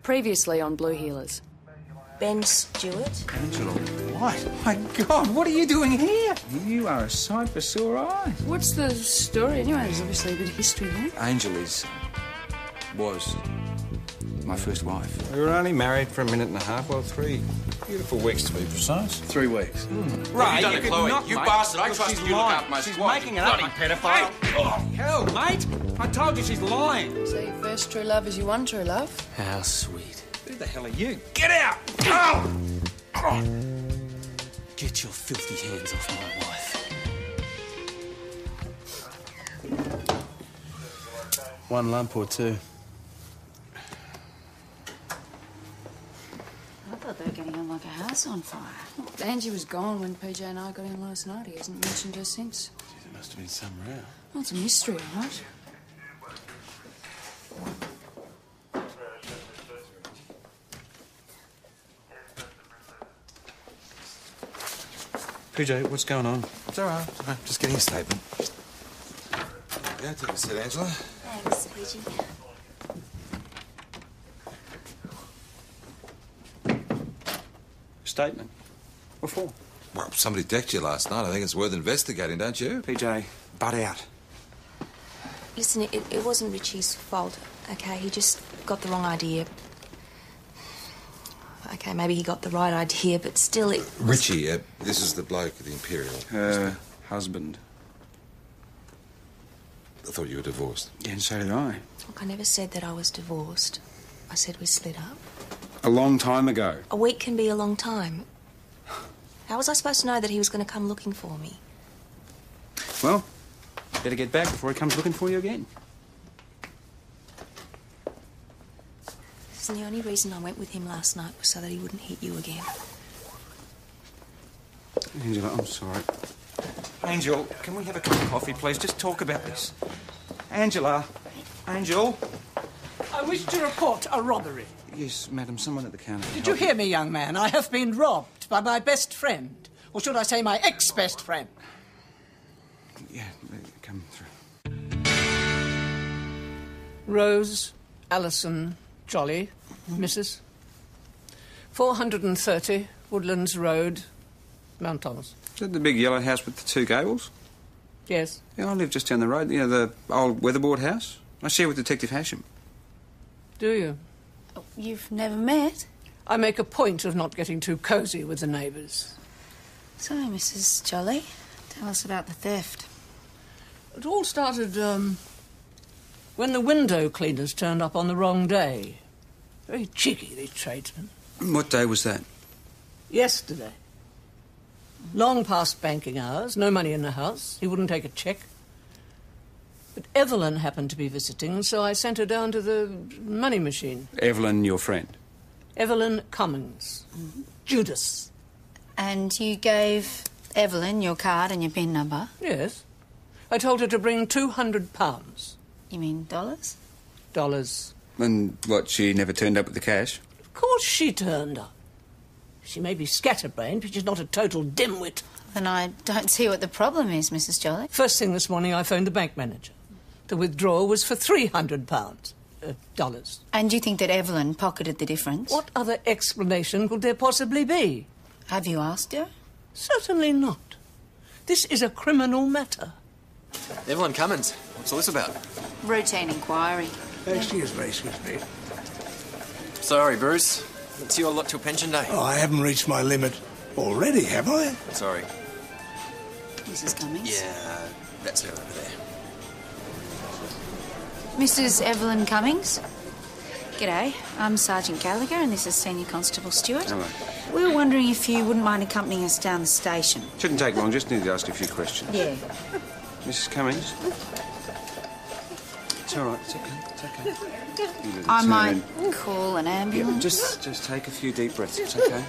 Previously on Blue Healers. Ben Stewart. Angela White? My God, what are you doing here? You are a sight for sore eyes. What's the story anyway? There's obviously a bit of history there. Angel was my first wife. We were only married for a minute and a half, well, 3 beautiful weeks to be precise. 3 weeks. Right, you could Chloe? not, You mate. bastard, I Look, trusted she's you to look lying. after my She's squad, making you it up, bloody pedophile. Hey! Oh, hell, mate. I told you she's lying. So your first true love is your one true love? How sweet. Who the hell are you? Get out! Oh! Oh. Get your filthy hands off my wife. 1 lump or 2? I thought they were getting on like a house on fire. Angie was gone when PJ and I got in last night. He hasn't mentioned her since. Jeez, there must have been some row. Well, it's a mystery, all right? PJ, what's going on? It's all right. Just getting a statement. Yeah, take a seat, Angela. Thanks, PG. Statement? What for? Well, somebody decked you last night. I think it's worth investigating, don't you? PJ, butt out. Listen, it wasn't Richie's fault, okay? He just got the wrong idea. Okay, maybe he got the right idea, but still it... Richie, this is the bloke at the Imperial. Her husband. I thought you were divorced. Yeah, and so did I. Look, I never said that I was divorced. I said we split up. A long time ago. A week can be a long time. How was I supposed to know that he was going to come looking for me? Well, better get back before he comes looking for you again. Listen, the only reason I went with him last night was so that he wouldn't hit you again. Angela, I'm sorry. Angel, can we have a cup of coffee, please? Just talk about this. Angela. Angel. I wish to report a robbery. Yes, madam, someone at the counter. Did you hear me, young man? I have been robbed by my best friend. Or should I say my ex-best friend? Yeah, come through. Rose Alison Jolly, Mrs. 430 Woodlands Road, Mount Thomas. Is that the big yellow house with the 2 gables? Yes. Yeah, I live just down the road. You know, the old weatherboard house? I share with Detective Hasham. Do you? Oh, you've never met? I make a point of not getting too cosy with the neighbours. So, Mrs. Jolly, tell us about the theft. It all started, when the window cleaners turned up on the wrong day. Very cheeky, these tradesmen. What day was that? Yesterday. Long past banking hours, no money in the house. He wouldn't take a cheque. But Evelyn happened to be visiting, so I sent her down to the money machine. Evelyn, your friend? Evelyn Cummings. Mm-hmm. Judas. And you gave Evelyn your card and your PIN number? Yes. I told her to bring £200. You mean dollars? Dollars. And what, she never turned up with the cash? Of course she turned up. She may be scatterbrained, but she's not a total dimwit. Then I don't see what the problem is, Mrs. Jolly. First thing this morning, I phoned the bank manager. The withdrawal was for £300. Dollars. And you think that Evelyn pocketed the difference? What other explanation could there possibly be? Have you asked her? Certainly not. This is a criminal matter. Evelyn Cummins, what's all this about? Routine inquiry. Excuse me. Sorry, Bruce. It's your lot till pension day. Oh, I haven't reached my limit already, have I? Sorry. Mrs. Cummings? Yeah, that's her over there. Mrs. Evelyn Cummings? G'day, I'm Sergeant Gallagher and this is Senior Constable Stewart. Hello. We were wondering if you wouldn't mind accompanying us down the station. Shouldn't take long, just need to ask a few questions. Yeah. Mrs. Cummings? It's all right, it's okay, it's okay. I might call an ambulance. Just take a few deep breaths, it's okay.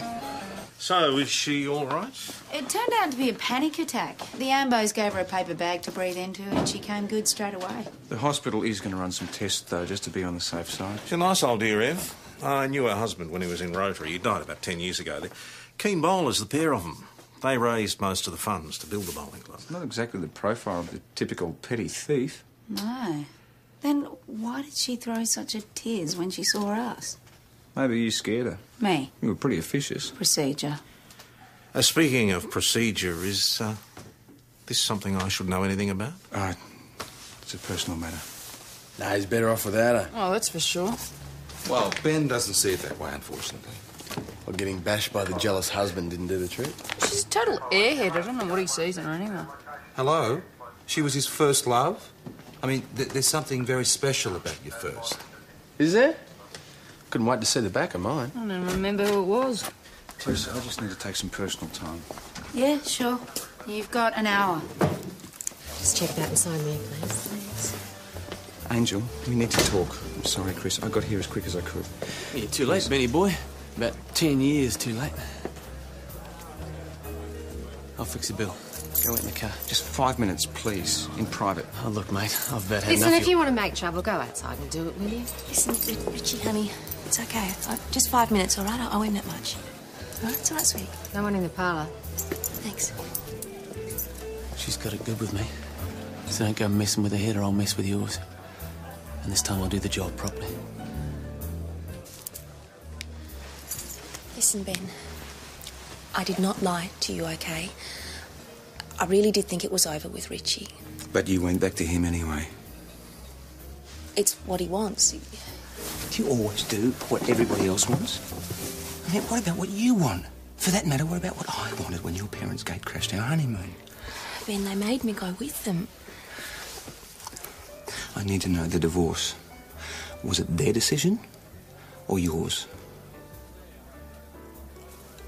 So, is she all right? It turned out to be a panic attack. The ambos gave her a paper bag to breathe into and she came good straight away. The hospital is going to run some tests, though, just to be on the safe side. She's a nice old dear, Ev. I knew her husband when he was in Rotary. He died about 10 years ago. They're keen bowlers, the pair of them. They raised most of the funds to build the bowling club. Not exactly the profile of the typical petty thief. No. Then why did she throw such a tears when she saw us? Maybe you scared her. Me? You were pretty officious. Procedure. Speaking of procedure, is this something I should know anything about? It's a personal matter. Nah, he's better off without her. Oh, that's for sure. Well, Ben doesn't see it that way, unfortunately. Or getting bashed by the jealous husband didn't do the trick. She's a total airhead. I don't know what he sees in her anyway. Hello? She was his first love? I mean, there's something very special about your first. Is there? Couldn't wait to see the back of mine. I don't even remember who it was. Teresa, I just need to take some personal time. Yeah, sure. You've got an hour. Just check that and sign me, please. Thanks. Angel, we need to talk. I'm sorry, Chris. I got here as quick as I could. You're too late, Benny boy. About 10 years too late. I'll fix the bill. Go in the car. Just 5 minutes, please, in private. Oh, look, mate, I've about had Listen, enough. if you want to make trouble, go outside and do it, will you? Listen, Richie, honey, it's okay. Just 5 minutes, all right? I owe him that much. All right? It's all right, sweetie. No one in the parlour. Thanks. She's got it good with me. So don't go messing with her head or I'll mess with yours. And this time I'll do the job properly. Listen, Ben. I did not lie to you, okay? I really did think it was over with Richie. But you went back to him anyway. It's what he wants. Do you always do what everybody else wants? I mean, what about what you want? For that matter, what about what I wanted when your parents gate crashed our honeymoon? Ben, they made me go with them. I need to know the divorce. Was it their decision or yours?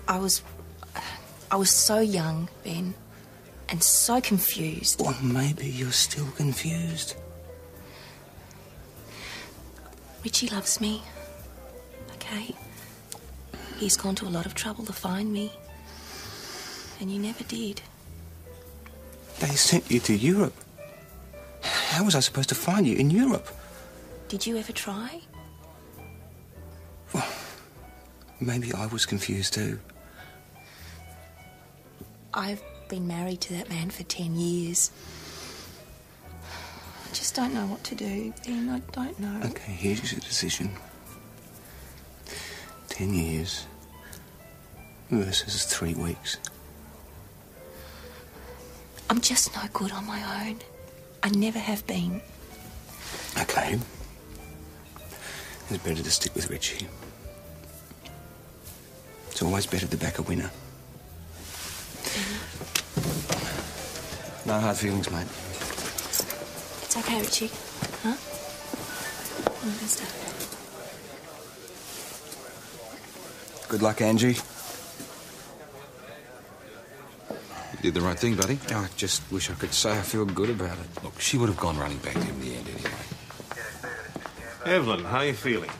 I was so young, Ben, and so confused. Or maybe you're still confused. Richie loves me, okay? He's gone to a lot of trouble to find me, and you never did. They sent you to Europe. How was I supposed to find you in Europe? Did you ever try? Well, maybe I was confused too. I've been married to that man for 10 years. I just don't know what to do, Ben. I don't know. Okay, here's your decision. 10 years versus 3 weeks. I'm just no good on my own. I never have been. Okay. It's better to stick with Richie. It's always better to back a winner. No hard feelings, mate. It's okay, Richie. Huh? All the best. Good luck, Angie. You did the right thing, buddy. I just wish I could say I feel good about it. Look, she would have gone running back to him in the end anyway. Evelyn, how are you feeling?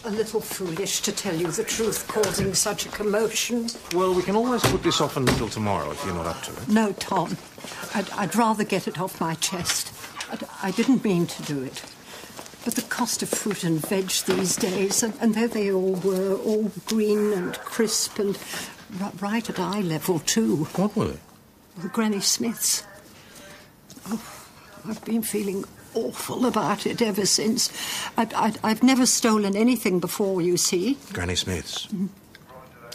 A little foolish, to tell you the truth, causing such a commotion. Well, we can always put this off until tomorrow if you're not up to it. No, Tom. I'd rather get it off my chest. I didn't mean to do it. But the cost of fruit and veg these days, and there they all were, all green and crisp and right at eye level, too. What were they? The Granny Smiths. Oh, I've been feeling awful about it ever since. I've never stolen anything before, you see. Granny Smith's. Mm.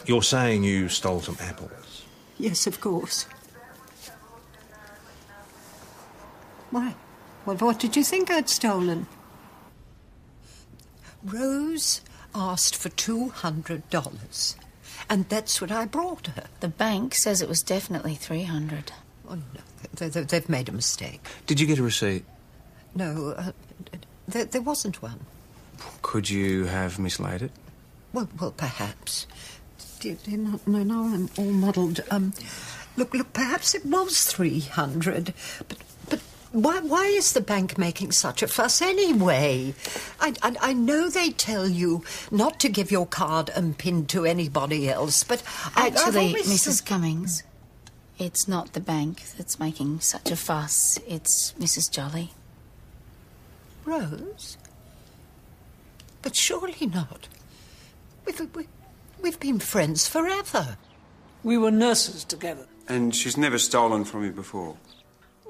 You're saying you stole some apples? Yes, of course. Why? Well, what did you think I'd stolen? Rose asked for $200, and that's what I brought her. The bank says it was definitely 300. Oh, no, they've made a mistake. Did you get a receipt? No, there wasn't one. Could you have mislaid it? Well, perhaps. No, I'm all muddled. Look, perhaps it was 300, but why is the bank making such a fuss anyway? I know they tell you not to give your card and PIN to anybody else, but Actually, Mrs. Cummings, it's not the bank that's making such a fuss. It's Mrs. Jolly. Rose? But surely not. We've been friends forever. We were nurses together. And she's never stolen from you before?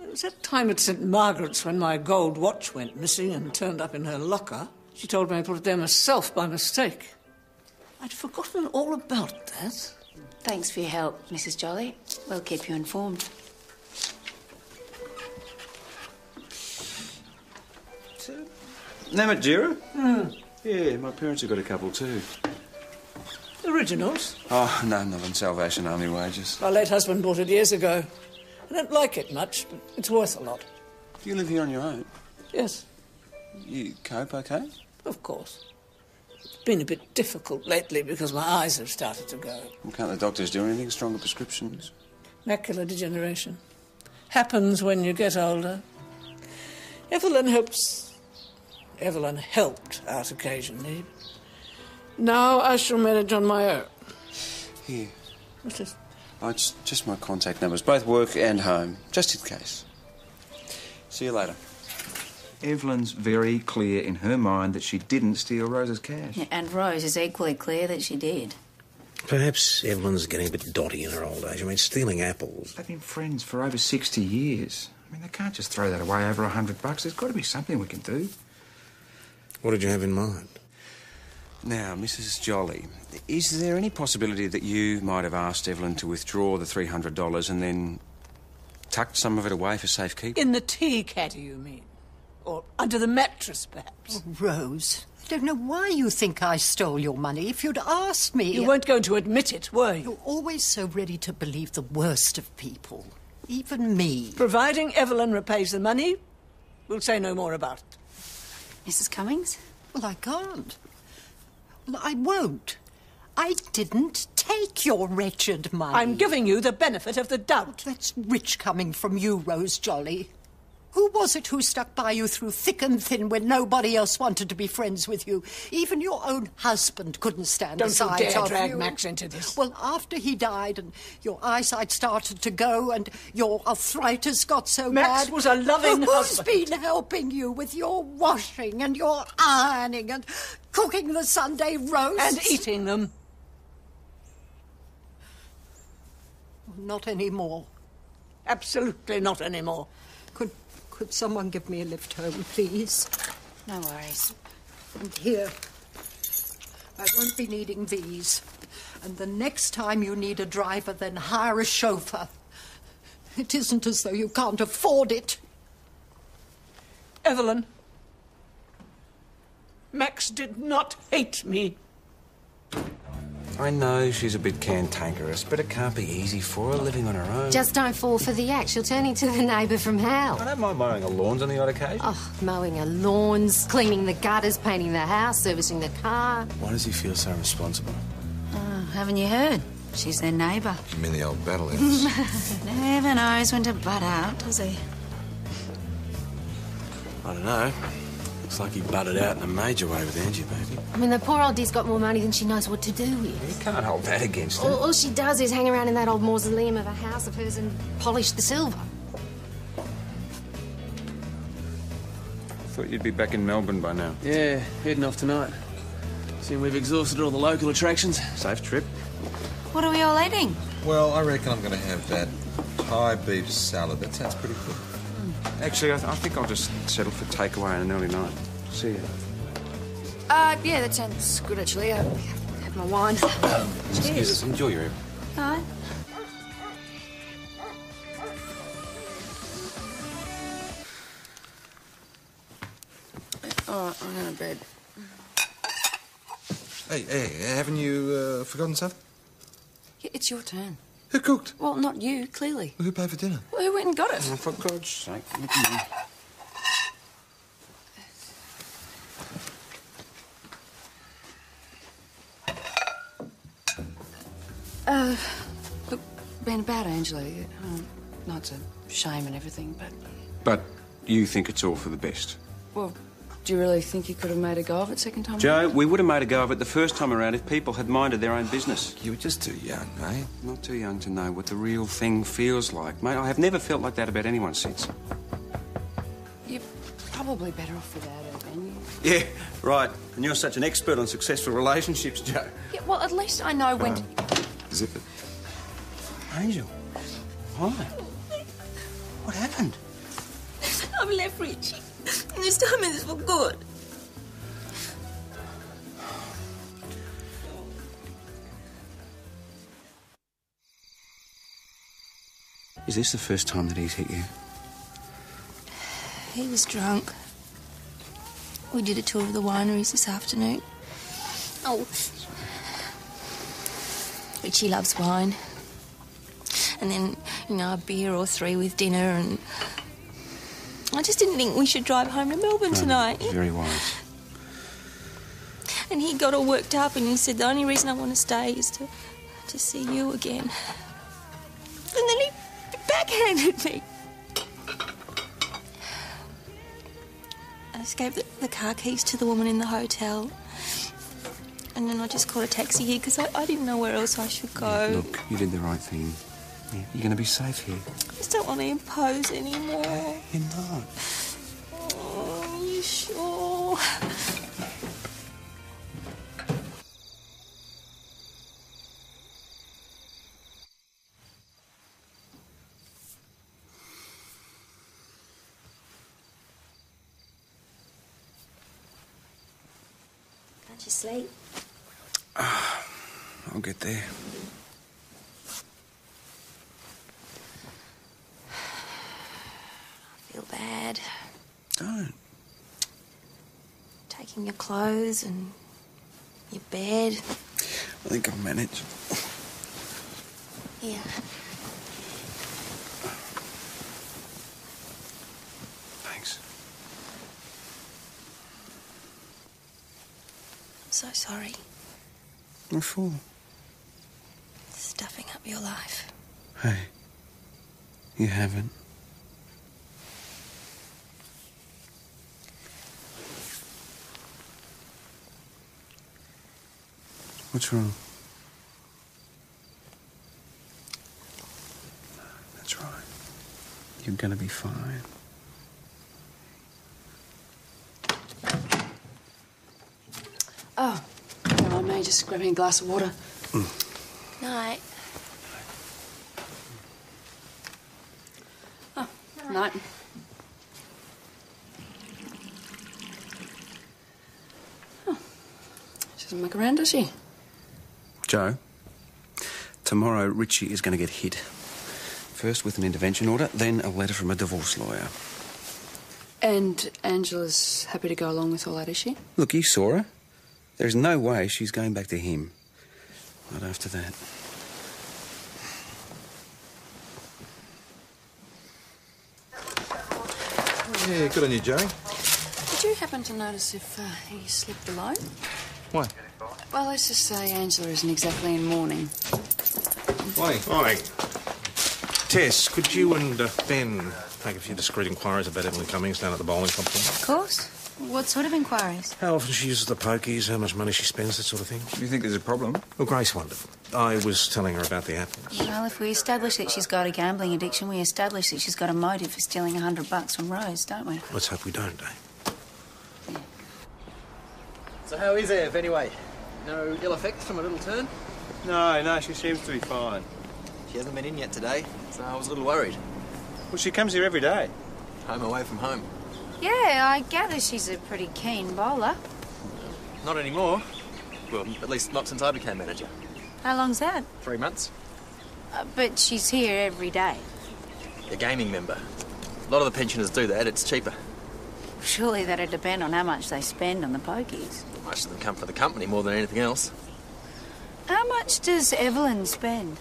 It was that time at St. Margaret's when my gold watch went missing and turned up in her locker. She told me I put it there myself by mistake. I'd forgotten all about that. Thanks for your help, Mrs. Jolly. We'll keep you informed. Namatjira? Yeah, my parents have got a couple too. Originals? Oh, no, not on Salvation Army wages. My late husband bought it years ago. I don't like it much, but it's worth a lot. You live here on your own? Yes, You cope okay? of course. It's been a bit difficult lately because my eyes have started to go. Well, can't the doctors do anything? Stronger prescriptions? Macular degeneration. Happens when you get older. Evelyn helped out occasionally. Now I shall manage on my own. Here. What's this? Oh, it's just my contact numbers, both work and home, just in case. See you later. Evelyn's very clear in her mind that she didn't steal Rose's cash. Yeah, and Rose is equally clear that she did. Perhaps Evelyn's getting a bit dotty in her old age. I mean, stealing apples. They've been friends for over 60 years. I mean, they can't just throw that away over $100. There's got to be something we can do. What did you have in mind? Now, Mrs. Jolly, is there any possibility that you might have asked Evelyn to withdraw the $300 and then tucked some of it away for safekeeping? In the tea caddy, you mean? Or under the mattress, perhaps? Oh, Rose, I don't know why you think I stole your money. If you'd asked me... You weren't going to admit it, were you? You're always so ready to believe the worst of people. Even me. Providing Evelyn repays the money, we'll say no more about it. Mrs. Cummings? Well, I can't. Well, I won't. I didn't take your wretched money. I'm giving you the benefit of the doubt. That's rich coming from you, Rose Jolly. Who was it who stuck by you through thick and thin when nobody else wanted to be friends with you? Even your own husband couldn't stand the sight of you. Don't you dare drag Max into this. Well, after he died and your eyesight started to go and your arthritis got so bad... Max was a loving husband. Who's been helping you with your washing and your ironing and cooking the Sunday roasts? And eating them. Not anymore. Absolutely not anymore. Could someone give me a lift home, please? No worries. And here. I won't be needing these. And the next time you need a driver, then hire a chauffeur. It isn't as though you can't afford it. Evelyn, Max did not hate me. I know she's a bit cantankerous, but it can't be easy for her living on her own. Just don't fall for the act. She'll turn into the neighbour from hell. I don't mind mowing her lawns on the odd occasion. Oh, mowing her lawns, cleaning the gutters, painting the house, servicing the car. Why does he feel so responsible? Oh, haven't you heard? She's their neighbour. You mean the old battle axe? Never knows when to butt out, does he? I don't know. Looks like he butted out in a major way with Angie, baby. I mean, the poor old dear's got more money than she knows what to do with. You can't hold that against her. All she does is hang around in that old mausoleum of a house of hers and polish the silver. Thought you'd be back in Melbourne by now. Yeah, heading off tonight. Seeing we've exhausted all the local attractions. Safe trip. What are we all eating? Well, I reckon I'm going to have that Thai beef salad. That sounds pretty good. Actually, I think I'll just settle for takeaway on an early night. See you. Yeah, that sounds good, actually. Have my wine. Excuse us. Enjoy your evening. All right. Oh, I'm going to bed. Hey, haven't you forgotten something? Yeah, it's your turn. Who cooked? Well, not you, clearly. Well, who paid for dinner? Well, who went and got it? Oh, for God's sake, look at me. Look, been about Angela. No, it's a shame and everything, but... But you think it's all for the best? Well, do you really think you could have made a go of it second time? Joe, we would have made a go of it the first time around if people had minded their own business. You were just too young, mate. Not too young to know what the real thing feels like, mate. I have never felt like that about anyone since. You're probably better off without her, Ben. Yeah, right. And you're such an expert on successful relationships, Joe. Yeah, well, at least I know when to... Zip it. Angel. Hi. What happened? I've left Richie. And this time it's for good. Is this the first time that he's hit you? He was drunk. We did a tour of the wineries this afternoon. Oh. Richie loves wine. And then, you know, a beer or three with dinner, and I just didn't think we should drive home to Melbourne tonight. Very wise. And he got all worked up and he said the only reason I want to stay is to see you again. And then he backhanded me. I just gave the car keys to the woman in the hotel. And then I just called a taxi here because I didn't know where else I should go. Yeah, look, you did the right thing. Yeah, you're going to be safe here. I just don't want to impose anymore. You're not. Oh, are you sure? Can't you sleep? I'll get there. I feel bad. Don't. Taking your clothes and your bed. I think I'll manage. Here. Thanks. I'm so sorry. What for? Stuffing up your life. Hey, you haven't. What's wrong? That's right. You're gonna be fine. Oh, come on, mate. Just grab me a glass of water. Night. Oh, night. Oh, she doesn't muck around, does she? Joe, tomorrow Richie is going to get hit. First with an intervention order, then a letter from a divorce lawyer. And Angela's happy to go along with all that, is she? Look, you saw her. There's no way she's going back to him. Not after that. Yeah, good on you, Joey. Did you happen to notice if he slept alone? Why? Well, let's just say Angela isn't exactly in mourning. Morning. Morning. Tess, could you and Ben make a few discreet inquiries about Evelyn Cummings down at the bowling complex? Of course. What sort of inquiries? How often she uses the pokies, how much money she spends, that sort of thing. Do you think there's a problem? Well, Grace wondered. I was telling her about the apples. Well, if we establish that she's got a gambling addiction, we establish that she's got a motive for stealing $100 from Rose, don't we? Let's hope we don't, eh? So how is Ev, anyway? No ill effects from a little turn? No, she seems to be fine. She hasn't been in yet today, so I was a little worried. Well, she comes here every day. Home away from home. Yeah, I gather she's a pretty keen bowler. Not anymore. Well, at least not since I became manager. How long's that? 3 months. But she's here every day. A gaming member. A lot of the pensioners do that, it's cheaper. Surely that'd depend on how much they spend on the pokies. Most of them come for the company more than anything else. How much does Evelyn spend?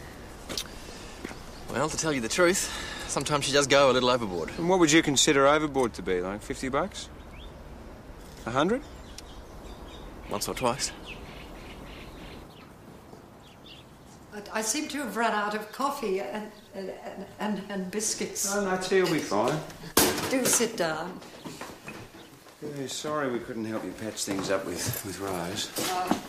Well, to tell you the truth, sometimes she does go a little overboard. And what would you consider overboard to be, like $50? 100? Once or twice. I seem to have run out of coffee and biscuits. Oh, no, tea will be fine. Do sit down. Yeah, sorry we couldn't help you patch things up with Rose.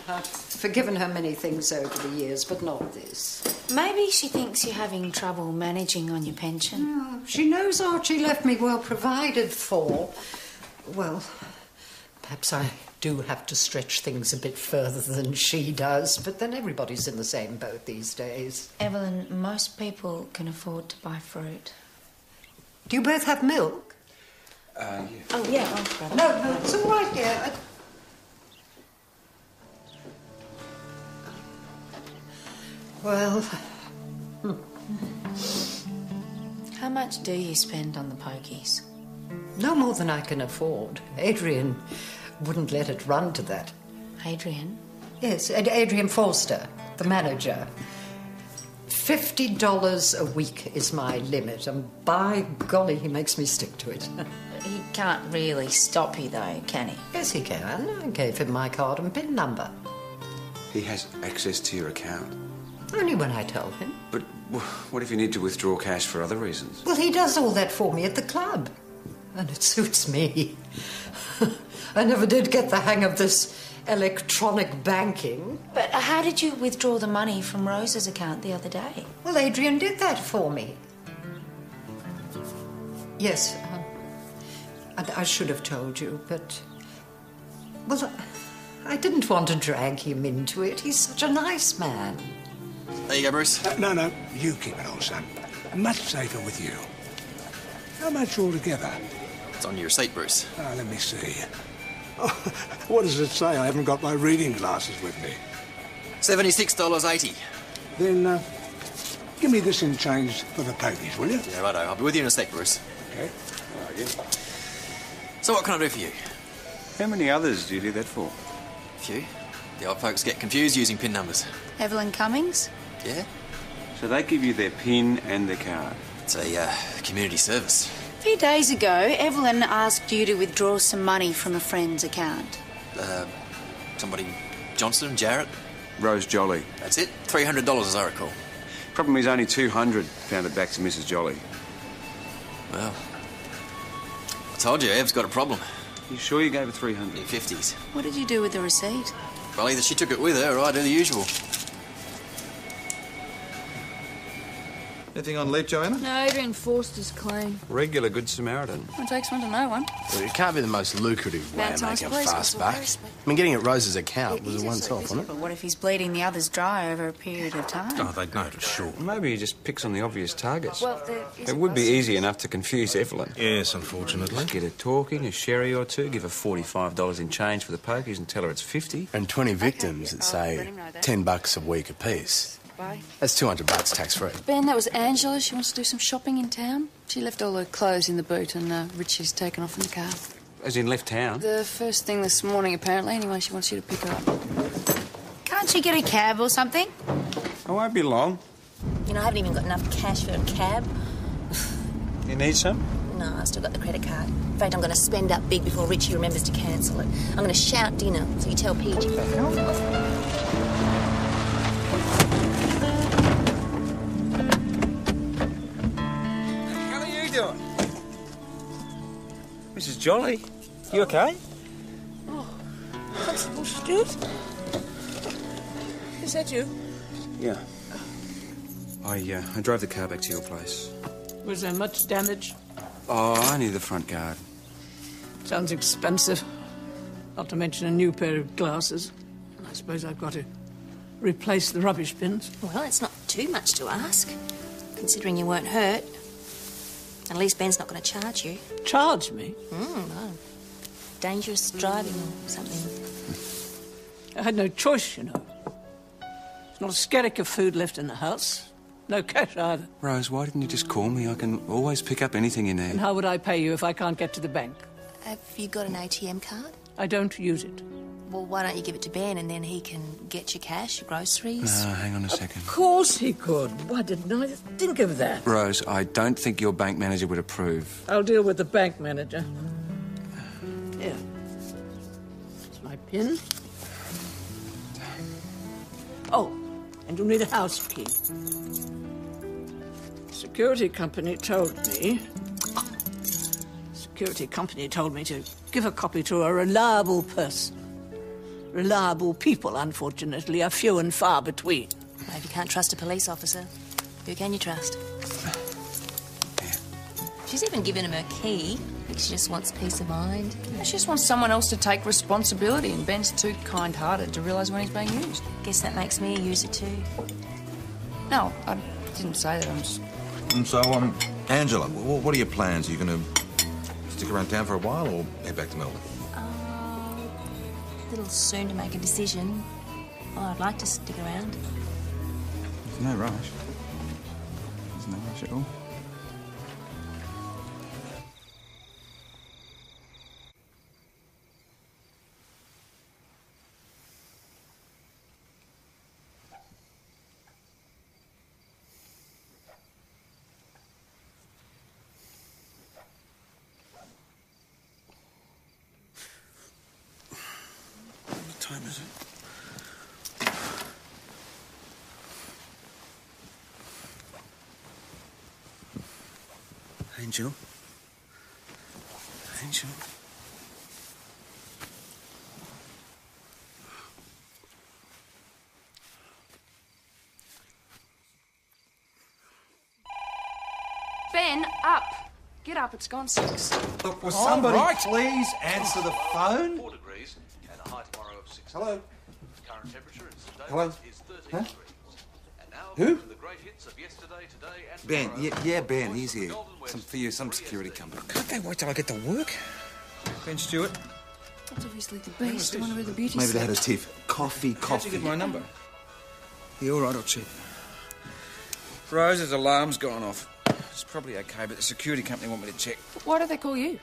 I've forgiven her many things over the years, but not this. Maybe she thinks you're having trouble managing on your pension. Oh, she knows Archie left me well provided for. Well, perhaps I do have to stretch things a bit further than she does, but then everybody's in the same boat these days. Evelyn, most people can afford to buy fruit. Do you both have milk? Yeah. Oh, yeah, I'll grab it. No, it's all right, dear. Well... How much do you spend on the pokies? No more than I can afford. Adrian wouldn't let it run to that. Adrian? Yes, Adrian Forster, the manager. $50 a week is my limit, and by golly, he makes me stick to it. He can't really stop you, though, can he? Yes, he can. I gave him my card and PIN number. He has access to your account. Only when I tell him. But what if you need to withdraw cash for other reasons? Well, he does all that for me at the club. And it suits me. I never did get the hang of this electronic banking. But how did you withdraw the money from Rose's account the other day? Well, Adrian did that for me. Yes, I should have told you, but... Well, I didn't want to drag him into it. He's such a nice man. There you go, Bruce. No, you keep it on, son. Much safer with you. How much altogether? It's on your receipt, Bruce. Let me see. Oh, what does it say? I haven't got my reading glasses with me. $76.80. Then, give me this in change for the pokies, will you? Yeah, righto. I'll be with you in a sec, Bruce. Okay. So what can I do for you? How many others do you do that for? A few. The old folks get confused using PIN numbers. Evelyn Cummings? Yeah? So they give you their PIN and their card? It's a community service. A few days ago, Evelyn asked you to withdraw some money from a friend's account. Somebody... Johnston, Jarrett? Rose Jolly. That's it. $300, as I recall. Problem is only 200 found it back to Mrs. Jolly. Well, I told you, Ev's got a problem. You sure you gave her 300? In 50s. What did you do with the receipt? Well, either she took it with her or I do the usual. Anything on leave, Joanna? No, Adrian Forster's clean. Regular Good Samaritan. It takes one to know one. Well, it can't be the most lucrative way of making a fast buck. I mean, getting at Rose's account was a once-off, wasn't it? But what if he's bleeding the others dry over a period of time? Oh, they'd notice, sure. Maybe he just picks on the obvious targets. Well, it would be easy enough to confuse Evelyn. Yes, unfortunately. Just get her talking, a sherry or two, give her $45 in change for the pokies and tell her it's 50. And 20 victims at, say, $10 a week apiece. Bye. That's $200 tax-free. Ben, that was Angela. She wants to do some shopping in town. She left all her clothes in the boot and Richie's taken off in the car. As in left town? The first thing this morning, apparently. Anyway, she wants you to pick her up. Can't you get a cab or something? I won't be long. You know, I haven't even got enough cash for a cab. You need some? No, I've still got the credit card. In fact, I'm going to spend up big before Richie remembers to cancel it. I'm going to shout dinner, so you tell PG. Mrs. Jolly, you okay? Oh, Constable Stewart? Is that you? Yeah. I drove the car back to your place. Was there much damage? Oh, only the front guard. Sounds expensive. Not to mention a new pair of glasses. I suppose I've got to replace the rubbish bins. Well, it's not too much to ask, considering you weren't hurt. At least Ben's not going to charge you. Charge me? No. Dangerous driving or something. I had no choice, you know. There's not a skerrick of food left in the house. No cash either. Rose, why didn't you just call me? I can always pick up anything you need. And how would I pay you if I can't get to the bank? Have you got an ATM card? I don't use it. Well, why don't you give it to Ben and then he can get your cash, your groceries? No, hang on a second. Of course he could. Why didn't I think of that? Rose, I don't think your bank manager would approve. I'll deal with the bank manager. Here. It's my PIN. Oh, and you'll need a house key. Security company told me to give a copy to a reliable person. Reliable people, unfortunately, are few and far between. Well, if you can't trust a police officer, who can you trust? She's even given him her key. I think she just wants peace of mind. She just wants someone else to take responsibility, and Ben's too kind-hearted to realise when he's being used. Guess that makes me a user too. No, I didn't say that. I'm just... And so, Angela, what are your plans? Are you going to stick around town for a while or head back to Melbourne? A little soon to make a decision. Oh, I'd like to stick around. There's no rush. There's no rush at all. home, is it? Angel? Angel? Ben, up. Get up, it's gone 6. Look, will somebody please answer the phone? 4 degrees and a high tomorrow of 6. Hello? Current temperature in St Hello? David's is 13 Huh? degrees. And now Who? for the great hits of yesterday, today and Ben, tomorrow. yeah, Ben, he's here. Some security company. Can't they wait till I get to work? Ben Stewart? That's obviously the beast. I wonder where the beauty Maybe they had a slept. tiff. Coffee. How'd you get my number? Yeah, all right, I'll check. Rose's alarm's gone off. It's probably okay, but the security company want me to check. Why do they call you?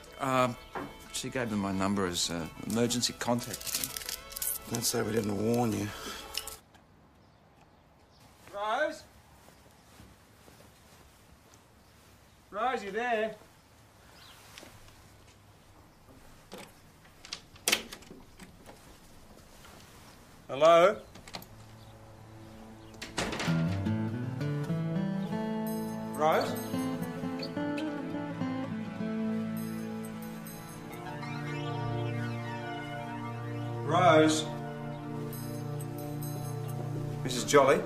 She gave them my number as emergency contact. Don't say we didn't warn you. Rose? Rose, you there? Hello? Rose? Rose? Mrs. Jolly?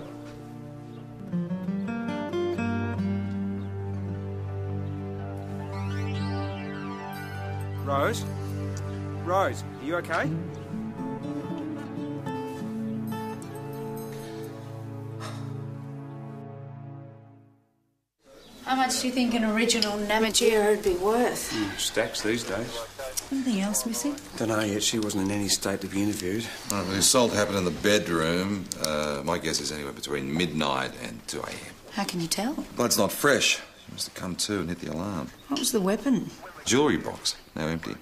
Rose? Rose, are you okay? How much do you think an original Namatjira would be worth? Stacks these days. Anything else missing? Don't know yet. She wasn't in any state to be interviewed. Right, well, the assault happened in the bedroom. My guess is anywhere between midnight and 2 a.m. How can you tell? Blood's not fresh. She must have come to and hit the alarm. What was the weapon? Jewellery box, now empty.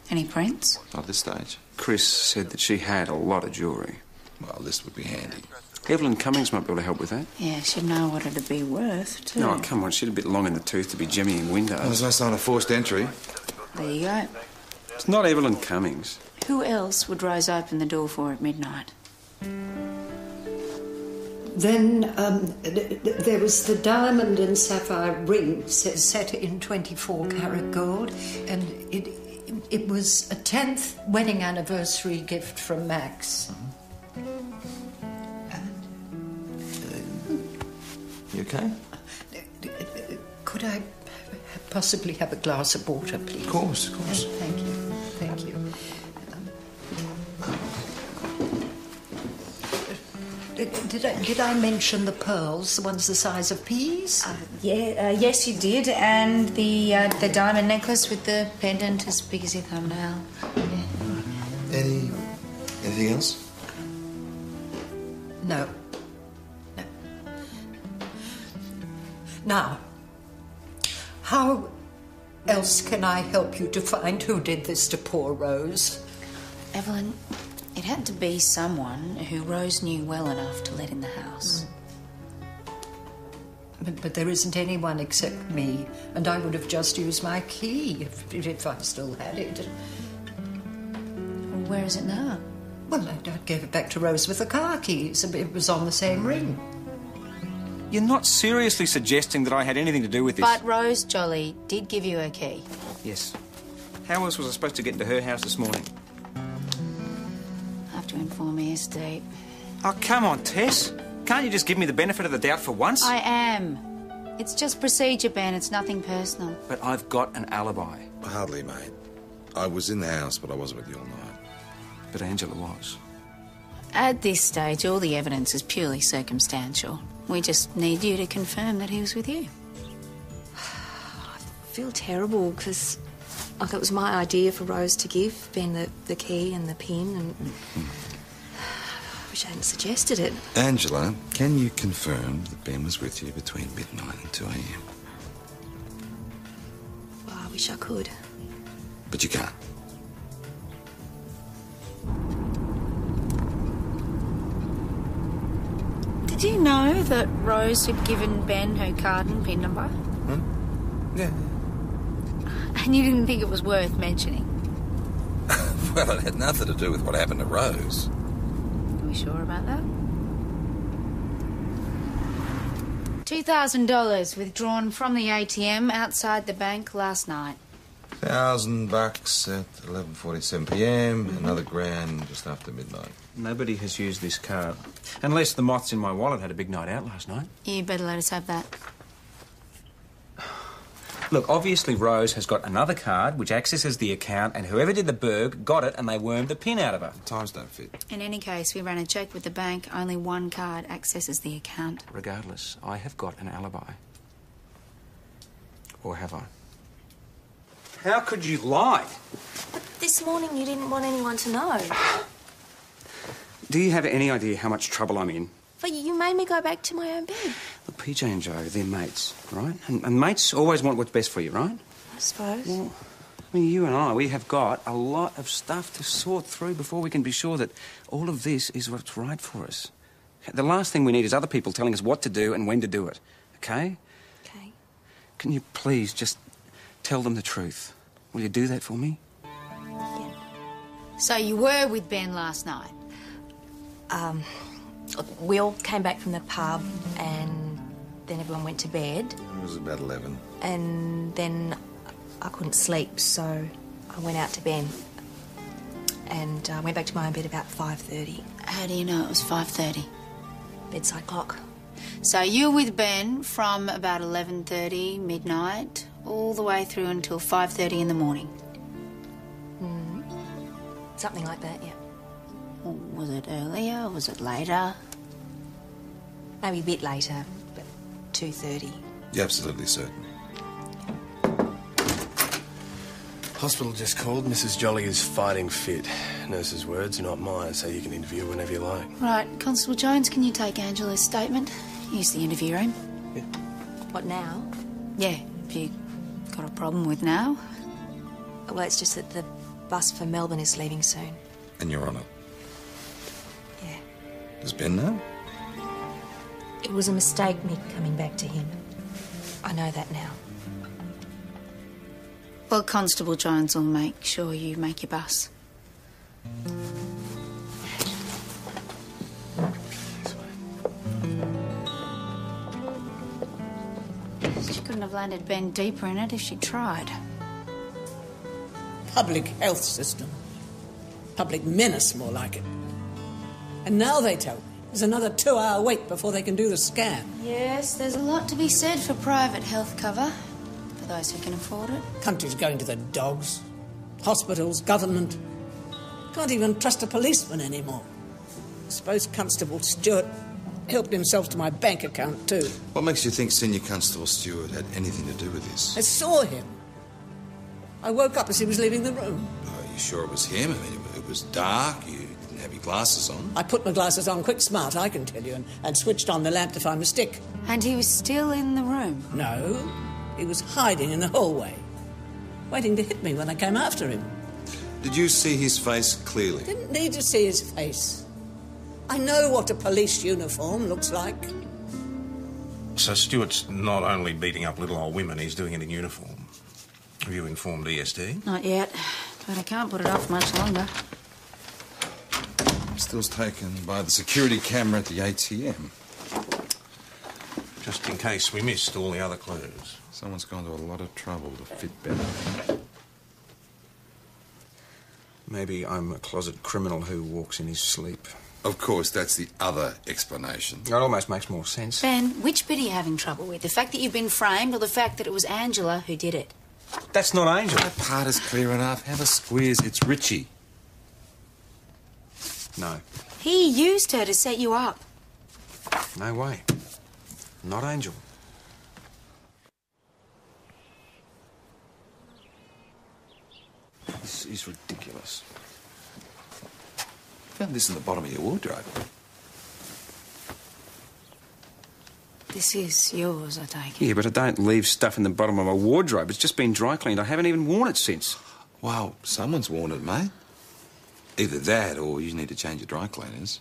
Any prints? Not at this stage. Chris said that she had a lot of jewellery. Well, a list would be handy. Evelyn Cummings might be able to help with that. Yeah, she'd know what it'd be worth, too. No, come on, she's a bit long in the tooth to be jimmying windows. There's no sign of forced entry. There you go. It's not Evelyn Cummings. Who else would Rose open the door for at midnight? Then there was the diamond and sapphire ring set in 24-karat gold, and it was a 10th wedding anniversary gift from Max. You okay? Could I possibly have a glass of water, please? Of course, of course. Thank you, thank you. Did I mention the pearls, the ones the size of peas? Yes, you did, and the diamond necklace with the pendant as big as your thumbnail. Yeah. Anything else? No. Now, how else can I help you to find who did this to poor Rose? Evelyn, it had to be someone who Rose knew well enough to let in the house. But there isn't anyone except me, and I would have just used my key if I still had it. Well, where is it now? Well, I gave it back to Rose with the car keys. It was on the same ring. You're not seriously suggesting that I had anything to do with this? But Rose Jolly did give you a key. Yes. How else was I supposed to get into her house this morning? I have to inform the estate. Oh, come on, Tess. Can't you just give me the benefit of the doubt for once? I am. It's just procedure, Ben. It's nothing personal. But I've got an alibi. Hardly, mate. I was in the house, but I wasn't with you all night. But Angela was. At this stage, all the evidence is purely circumstantial. We just need you to confirm that he was with you. I feel terrible because, like, it was my idea for Rose to give Ben the key and the pin, and I wish I hadn't suggested it. Angela, can you confirm that Ben was with you between midnight and 2 a.m.? Well, I wish I could. But you can't. Did you know that Rose had given Ben her card and PIN number? Yeah. And you didn't think it was worth mentioning? Well, it had nothing to do with what happened to Rose. You sure about that? $2,000 withdrawn from the ATM outside the bank last night. $1,000 at 11:47 p.m. Another grand just after midnight. Nobody has used this card. Unless the moths in my wallet had a big night out last night. You better let us have that. Look, obviously Rose has got another card which accesses the account, and whoever did the burg got it and they wormed the pin out of her. Times don't fit. In any case, we ran a check with the bank. Only one card accesses the account. Regardless, I have got an alibi. Or have I? How could you lie? This morning you didn't want anyone to know. Do you have any idea how much trouble I'm in? But you made me go back to my own bed. Look, PJ and Joe, they're mates, right? And mates always want what's best for you, right? I suppose. Well, I mean, you and I, we have got a lot of stuff to sort through before we can be sure that all of this is what's right for us. The last thing we need is other people telling us what to do and when to do it, okay? Okay. Can you please just tell them the truth? Will you do that for me? Yeah. So you were with Ben last night? We all came back from the pub and then everyone went to bed. It was about 11. And then I couldn't sleep, so I went out to Ben and went back to my own bed about 5:30. How do you know it was 5:30? Bedside clock. So you were with Ben from about 11:30, midnight, all the way through until 5:30 in the morning? Something like that, yeah. Well, was it earlier? Was it later? Maybe a bit later, but 2:30. You're absolutely certain. Hospital just called. Mrs. Jolly is fighting fit. Nurse's words, not mine, so you can interview whenever you like. Right, Constable Jones, can you take Angela's statement? Use the interview room. What now? Yeah, if you got a problem with now. Well, it's just that the bus for Melbourne is leaving soon. And you're on it. Yeah. Does Ben know? It was a mistake, me coming back to him. I know that now. Well, Constable Jones will make sure you make your bus. She couldn't have landed Ben deeper in it if she tried. Public health system. Public menace, more like it. And now they tell me there's another 2-hour wait before they can do the scan. Yes, there's a lot to be said for private health cover, for those who can afford it. Country's going to the dogs. Hospitals, government. Can't even trust a policeman anymore. I suppose Constable Stewart helped himself to my bank account, too. What makes you think Senior Constable Stewart had anything to do with this? I saw him. I woke up as he was leaving the room. Are you sure it was him? I mean, it was dark. You didn't have your glasses on. I put my glasses on quick smart, I can tell you, and switched on the lamp to find my stick. And he was still in the room? No. He was hiding in the hallway, waiting to hit me when I came after him. Did you see his face clearly? Didn't need to see his face. I know what a police uniform looks like. So Stuart's not only beating up little old women, he's doing it in uniform. Have you informed ESD? Not yet, but I can't put it off much longer. Still's taken by the security camera at the ATM. Just in case we missed all the other clues. Someone's gone to a lot of trouble to fit better. Maybe I'm a closet criminal who walks in his sleep. Of course, that's the other explanation. That almost makes more sense. Ben, which bit are you having trouble with? The fact that you've been framed or the fact that it was Angela who did it? That's not Angela. That part is clear enough. Have a squeeze. It's Richie. No. He used her to set you up. No way. Not Angel. This is ridiculous. Found this in the bottom of your wardrobe. This is yours, I take it. Yeah, but I don't leave stuff in the bottom of my wardrobe. It's just been dry cleaned. I haven't even worn it since. Well, someone's worn it, mate. Either that or you need to change your dry cleaners.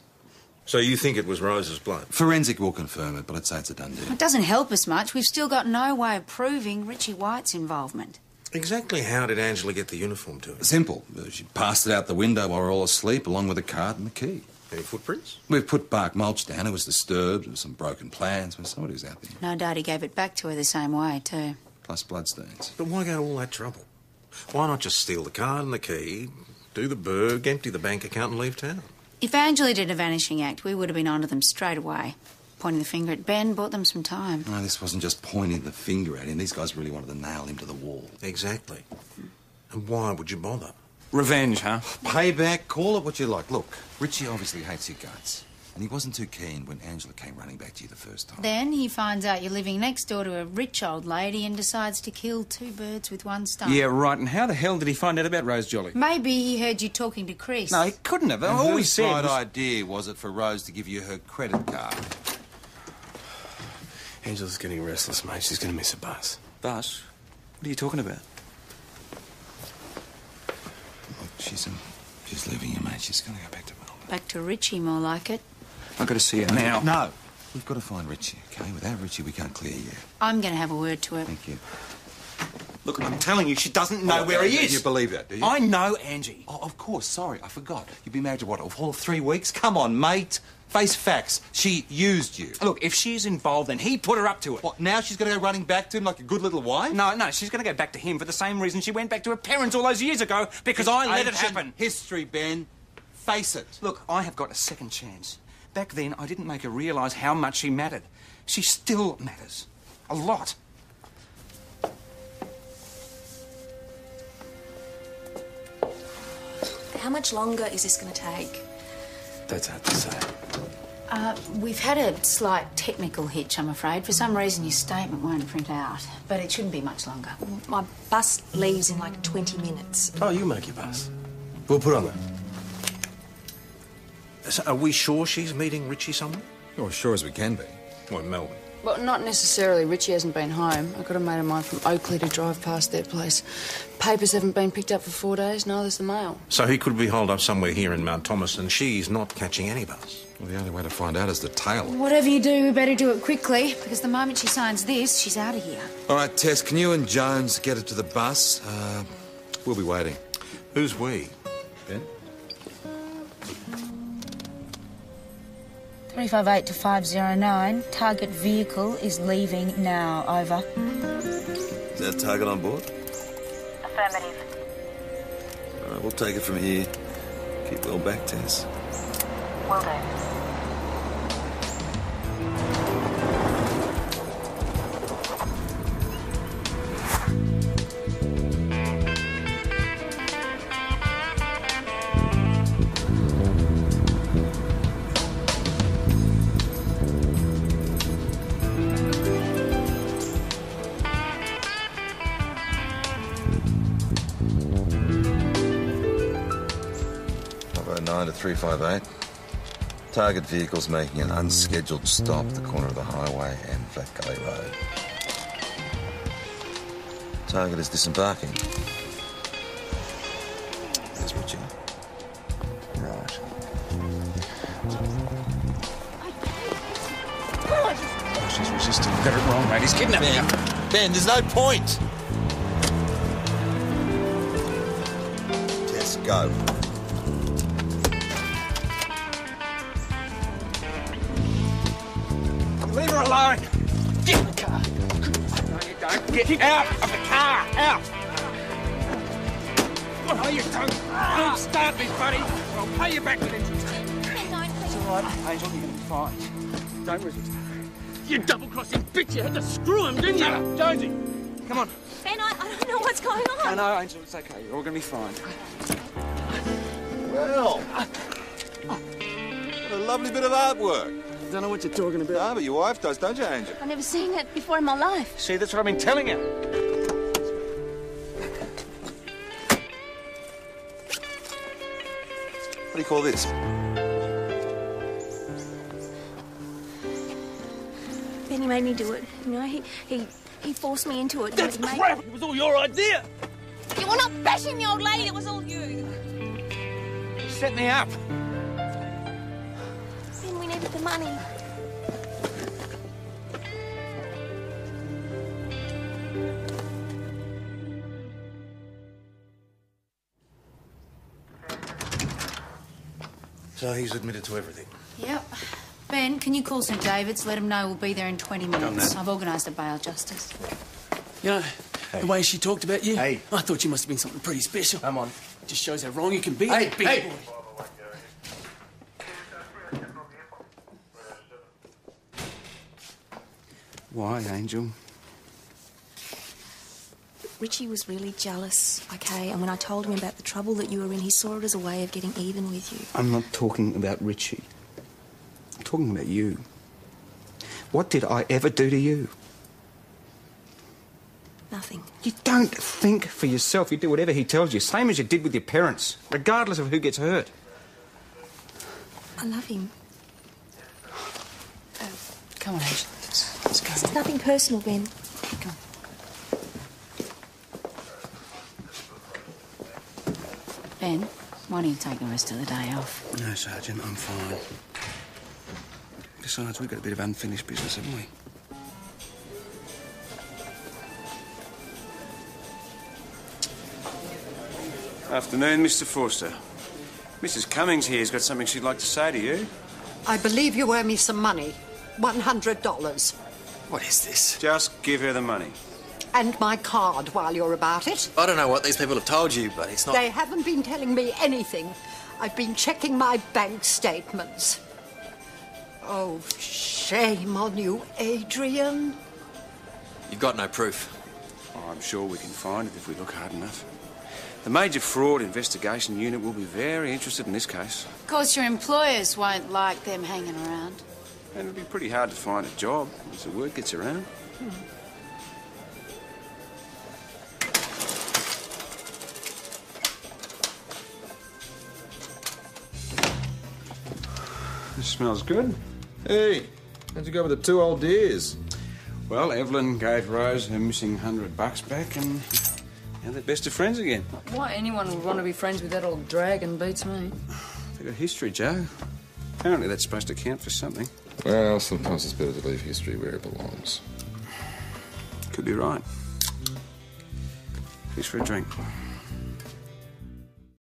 So you think it was Rose's blood? Forensic will confirm it, but I'd say it's a done deal. It doesn't help us much. We've still got no way of proving Richie White's involvement. Exactly how did Angela get the uniform to her? Simple. She passed it out the window while we were all asleep, along with the card and the key. Any footprints? We've put bark mulch down. It was disturbed. There was some broken plants. Well, somebody was out there. No doubt he gave it back to her the same way, too. Plus bloodstains. But why go to all that trouble? Why not just steal the card and the key, do the burg, empty the bank account and leave town? If Angela did a vanishing act, we would have been onto them straight away. Pointing the finger at Ben bought them some time. No, this wasn't just pointing the finger at him. These guys really wanted to nail him to the wall. Exactly. And why would you bother? Revenge, huh? Payback, call it what you like. Look, Richie obviously hates your guts. And he wasn't too keen when Angela came running back to you the first time. Then he finds out you're living next door to a rich old lady and decides to kill two birds with one stone. Yeah, right. And how the hell did he find out about Rose Jolly? Maybe he heard you talking to Chris. No, he couldn't have. And All he whose said bright was... idea was it for Rose to give you her credit card? Angela's getting restless, mate. She's going to miss a bus. Bus? What are you talking about? Look, she's leaving you, mate. She's going to go back to Melbourne. Back to Richie, more like it. I've got to see her now. No. We've got to find Richie, OK? Without Richie, we can't clear you. I'm going to have a word to her. Thank you. Look, I'm telling you, she doesn't know where he is. You believe that, do you? I know Angie. Oh, of course. Sorry, I forgot. You've been married to what, a whole 3 weeks? Come on, mate. Face facts. She used you. Look, if she's involved, then he put her up to it. What, now she's going to go running back to him like a good little wife? No, she's going to go back to him for the same reason she went back to her parents all those years ago, because I let it happen. History, Ben. Face it. Look, I have got a second chance. Back then, I didn't make her realise how much she mattered. She still matters. A lot. How much longer is this going to take? That's hard to say. We've had a slight technical hitch, I'm afraid. For some reason, your statement won't print out. But it shouldn't be much longer. My bus leaves in like 20 minutes. Oh, you make your bus. We'll put on there. So are we sure she's meeting Richie somewhere? Oh, as sure as we can be. Well, in Melbourne. Well, not necessarily. Richie hasn't been home. I got a mate of mine from Oakley to drive past their place. Papers haven't been picked up for 4 days, neither's the mail. So he could be holed up somewhere here in Mount Thomas and she's not catching any bus. Well, the only way to find out is to tail her. Whatever you do, we better do it quickly, because the moment she signs this, she's out of here. All right, Tess, can you and Jones get her to the bus? We'll be waiting. Who's we? Ben? 358 to 509. Target vehicle is leaving now. Over. Is that target on board? Affirmative. All right, we'll take it from here. Keep well back, Tess. Will do. To 358. Target vehicle's making an unscheduled stop at the corner of the highway and Flat Gully Road. Target is disembarking. There's Richie. Right. Oh, she's resisting. Got it wrong, mate. He's kidnapping her. Ben, there's no point. Tess, go. Leave her alone. Get in the car. No, you don't. Get out of the car. Out. No, you don't. Don't start me, buddy. I'll pay you back with interest. It's all right, Angel. You're going to be fine. Don't resist. You double-crossing bitch. You had to screw him, didn't you? Jonesy, come on. Ben, I don't know what's going on. No, Angel, it's okay. You're all going to be fine. Well, what a lovely bit of artwork. I don't know what you're talking about. No, but your wife does, don't you, Angel? I've never seen that before in my life. See, that's what I've been telling you. What do you call this? Benny made me do it. You know, he forced me into it. That's crap! It was all your idea! You were not bashing the old lady, it was all you. You set me up. Ben, we needed the money. So he's admitted to everything. Yep. Ben, can you call St David's? Let him know we'll be there in 20 minutes. I've organised a bail, Justice. You know, the way she talked about you, Hey. I thought you must have been something pretty special. Come on. Just shows how wrong you can be. Hey, big hey. boy. Why, Angel? Richie was really jealous, okay? And when I told him about the trouble that you were in, he saw it as a way of getting even with you. I'm not talking about Richie. I'm talking about you. What did I ever do to you? Nothing. You don't think for yourself. You do whatever he tells you, same as you did with your parents, regardless of who gets hurt. I love him. Come on, Angel. Let's go. It's nothing personal, Ben. Come on. Ben, why don't you take the rest of the day off? No, Sergeant, I'm fine. Besides, we've got a bit of unfinished business, haven't we? Afternoon, Mr. Forster. Mrs. Cummings here's got something she'd like to say to you. I believe you owe me some money. $100. What is this? Just give her the money. And my card while you're about it. I don't know what these people have told you, but it's not... They haven't been telling me anything. I've been checking my bank statements. Oh, shame on you, Adrian. You've got no proof. Oh, I'm sure we can find it if we look hard enough. The Major Fraud Investigation Unit will be very interested in this case. Of course, your employers won't like them hanging around. And it'll be pretty hard to find a job once the word gets around. This smells good. Hey, how'd you go with the 2 old dears? Well, Evelyn gave Rose her missing $100 back, and now they're best of friends again. Why anyone would want to be friends with that old dragon beats me. They've got history, Joe. Apparently that's supposed to count for something. Well, sometimes it's better to leave history where it belongs. Could be right. Fish for a drink.